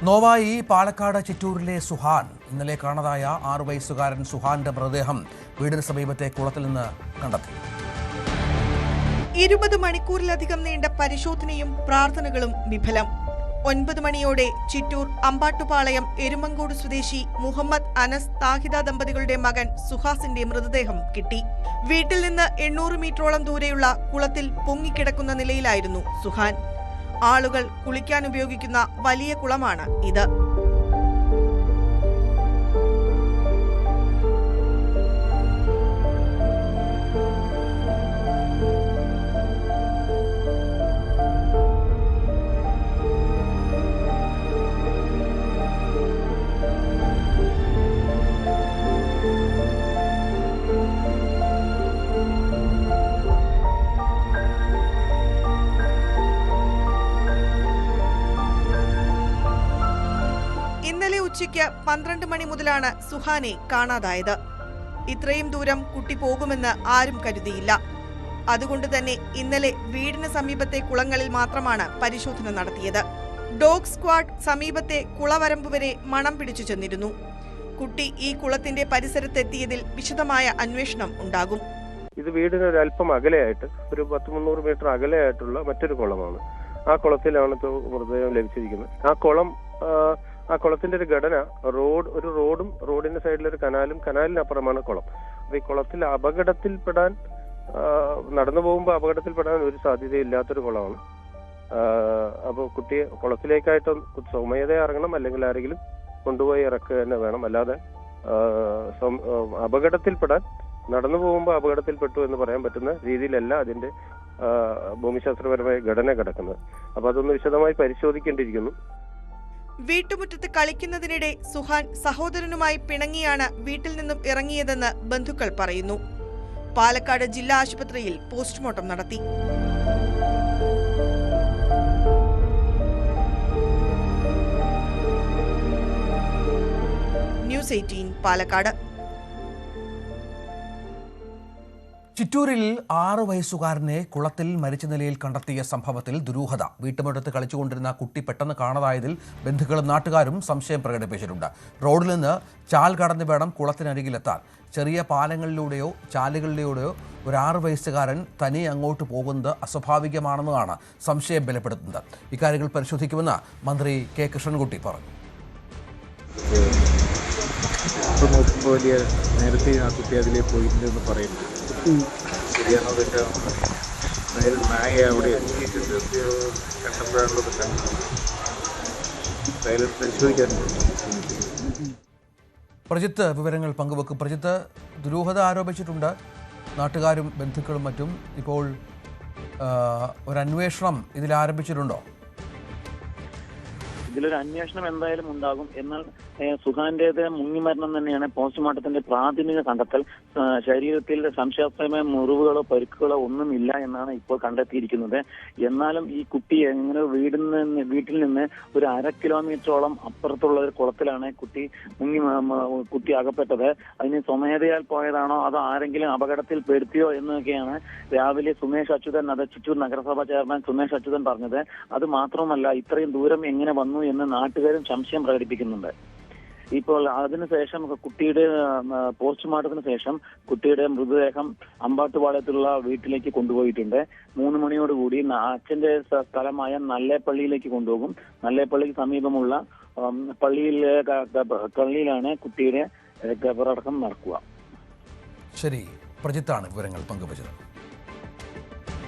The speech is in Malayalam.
നോവായി പാലക്കാട് ചിറ്റൂരിലെ സുഹാൻ ഇന്നലെ കാണാതായ 6 വയസ്സുകാരൻ സുഹാന്റെ മൃതദേഹം വീടിന് സമീപത്തെ കുളത്തിൽ നിന്ന് കണ്ടെത്തി. 20 മണിക്കൂറിലധികം നീണ്ട പരിശോധനയും പ്രാർത്ഥനകളും വിഫലം. 9 മണിയോടെ ചിറ്റൂർ അമ്പാട്ടുപാളയം എരുമങ്കോട് സ്വദേശി മുഹമ്മദ് അനസ് താഹിദ ദമ്പതികളുടെ മകൻ സുഹാസിന്റെ മൃതദേഹം കിട്ടി. വീട്ടിൽ നിന്ന് 800 മീറ്ററോളം ദൂരെയുള്ള കുളത്തിൽ പൊങ്ങിക്കിടക്കുന്ന നിലയിലായിരുന്നു സുഹാൻ. ആളുകൾ കുളിക്കാൻ ഉപയോഗിക്കുന്ന വലിയ കുളമാണ് ഇത്. ഇന്നലെ ഉച്ചയ്ക്ക് 12 മണി മുതലാണ് സുഹാനെ കാണാതായത്. ഇത്രയും ദൂരം കുട്ടി പോകുമെന്ന് ആരും കരുതിയില്ല. അതുകൊണ്ട് തന്നെ ഇന്നലെ വീടിന് സമീപത്തെ കുളങ്ങളിൽ മാത്രമാണ് പരിശോധന നടത്തിയത്. ഡോഗ് സ്ക്വാഡ് സമീപത്തെ കുളവരമ്പ് വരെ മണം പിടിച്ചു ചെന്നിരുന്നു. കുട്ടി ഈ കുളത്തിന്റെ പരിസരത്തെത്തിയതിൽ വിശദമായ അന്വേഷണം ഉണ്ടാകും. ഇത് വീടിന് ഒരു അല്പം അകലെയായിട്ട് ഒരു 100-300 മീറ്റർ അകലെയായിട്ടുള്ള മറ്റൊരു കുളമാണ്. ആ കുളത്തിലാണ് മൃതദേഹം ലഭിച്ചിരിക്കുന്നത്. ആ കുളത്തിന്റെ ഒരു ഘടന ഒരു റോഡും റോഡിന്റെ സൈഡിലൊരു കനാലിനപ്പുറമാണ് കുളം. അപ്പൊ ഈ കുളത്തിൽ നടന്നു പോകുമ്പോൾ അപകടത്തിൽപ്പെടാൻ ഒരു സാധ്യതയില്ലാത്തൊരു കുളമാണ്. അപ്പോൾ കുട്ടിയെ കുളത്തിലേക്കായിട്ട് സ്വമേധയാ ഇറങ്ങണം, അല്ലെങ്കിൽ ആരെങ്കിലും കൊണ്ടുപോയി ഇറക്കുക തന്നെ വേണം. അല്ലാതെ അപകടത്തിൽപ്പെടാൻ നടന്നു പോകുമ്പോൾ അപകടത്തിൽപ്പെട്ടു എന്ന് പറയാൻ പറ്റുന്ന രീതിയിലല്ല അതിന്റെ ഭൂമിശാസ്ത്രപരമായ ഘടന കിടക്കുന്നത്. അപ്പൊ അതൊന്ന് വിശദമായി പരിശോധിക്കേണ്ടിയിരിക്കുന്നു. വീട്ടുമുറ്റത്ത് കളിക്കുന്നതിനിടെ സുഹാൻ സഹോദരനുമായി പിണങ്ങിയാണ് വീട്ടിൽ നിന്നും ഇറങ്ങിയതെന്ന് ബന്ധുക്കൾ പറയുന്നു. പാലക്കാട് ജില്ലാ ആശുപത്രിയിൽ പോസ്റ്റ്മോർട്ടം നടത്തി. ന്യൂസ് 18 പാലക്കാട്. ചിറ്റൂരിൽ 6 വയസ്സുകാരനെ കുളത്തിൽ മരിച്ച നിലയിൽ കണ്ടെത്തിയ സംഭവത്തിൽ ദുരൂഹത. വീട്ടുമുറ്റത്ത് കളിച്ചുകൊണ്ടിരുന്ന കുട്ടി പെട്ടെന്ന് കാണാതായതിൽ ബന്ധുക്കളും നാട്ടുകാരും സംശയം പ്രകടിപ്പിച്ചിട്ടുണ്ട്. റോഡിൽ നിന്ന് ചാൽ കടന്ന് വേണം കുളത്തിനരികിലെത്താൻ. ചെറിയ പാലങ്ങളിലൂടെയോ ചാലുകളിലൂടെയോ ഒരു 6 വയസ്സുകാരൻ തനിയെ അങ്ങോട്ട് പോകുന്നത് അസ്വാഭാവികമാണെന്നാണ് സംശയം ബലപ്പെടുത്തുന്നത്. ഇക്കാര്യങ്ങൾ പരിശോധിക്കുമെന്ന് മന്ത്രി കെ കൃഷ്ണൻകുട്ടി പറഞ്ഞു. നേരത്തെ ആ കുട്ടി അതിലേ പോയിട്ടുണ്ടെന്ന് പറയുന്നു. ശരിയാണോ തെറ്റാണോ? നായ അവിടെ എത്തിയിട്ടുണ്ട് കണ്ടപ്പോഴാണുള്ളത് പരിശോധിക്കാറുണ്ട്. പ്രജിത്ത് വിവരങ്ങൾ പങ്കുവെക്കും. പ്രജിത്ത്, ദുരൂഹത ആരോപിച്ചിട്ടുണ്ട് നാട്ടുകാരും ബന്ധുക്കളും മറ്റും. ഇപ്പോൾ ഒരു അന്വേഷണം ഇതിൽ ആരംഭിച്ചിട്ടുണ്ടോ? ഇതിലൊരു അന്വേഷണം എന്തായാലും ഉണ്ടാകും. എന്നാൽ സുഹാന്റേത് മുങ്ങിമരണം തന്നെയാണ് പോസ്റ്റ്മോർട്ടത്തിന്റെ പ്രാഥമിക കണ്ടെത്തൽ. ശരീരത്തിൽ സംശയാസ്പദമായ മുറിവുകളോ പരിക്കുകളോ ഒന്നുമില്ല എന്നാണ് ഇപ്പോൾ കണ്ടെത്തിയിരിക്കുന്നത്. എന്നാലും ഈ കുട്ടി എങ്ങനെ വീട്ടിൽ നിന്ന് ഒരു 1/2 കിലോമീറ്ററോളം അപ്പുറത്തുള്ള ഒരു കുളത്തിലാണ് കുട്ടി അകപ്പെട്ടത്. അതിന് സ്വമേധയാൽ പോയതാണോ അതോ ആരെങ്കിലും അപകടത്തിൽ പെടുത്തിയോ എന്നൊക്കെയാണ് രാവിലെ സുമേഷ് അച്യുതൻ, അത് ചിറ്റൂർ നഗരസഭാ ചെയർമാൻ സുമേഷ് അച്യുതൻ പറഞ്ഞത്. അത് മാത്രമല്ല, ഇത്രയും ദൂരം എങ്ങനെ വന്നു എന്ന് നാട്ടുകാരും സംശയം പ്രകടിപ്പിക്കുന്നുണ്ട്. ഇപ്പോൾ അതിനുശേഷം കുട്ടിയുടെ പോസ്റ്റ്മോർട്ടത്തിന് ശേഷം കുട്ടിയുടെ മൃതദേഹം അമ്പാട്ടുപാളയത്തുള്ള വീട്ടിലേക്ക് കൊണ്ടുപോയിട്ടുണ്ട്. 3 മണിയോടുകൂടി അച്ഛന്റെ സ്ഥലമായ നല്ലേപ്പള്ളിയിലേക്ക് കൊണ്ടുപോകും. നല്ലേപ്പള്ളിക്ക് സമീപമുള്ള പള്ളിയിലാണ് കുട്ടിയുടെ ഖബറടക്കം നടക്കുക. ശരി, പ്രജിത്താണ് വിവരങ്ങൾ പങ്കുവച്ചത്.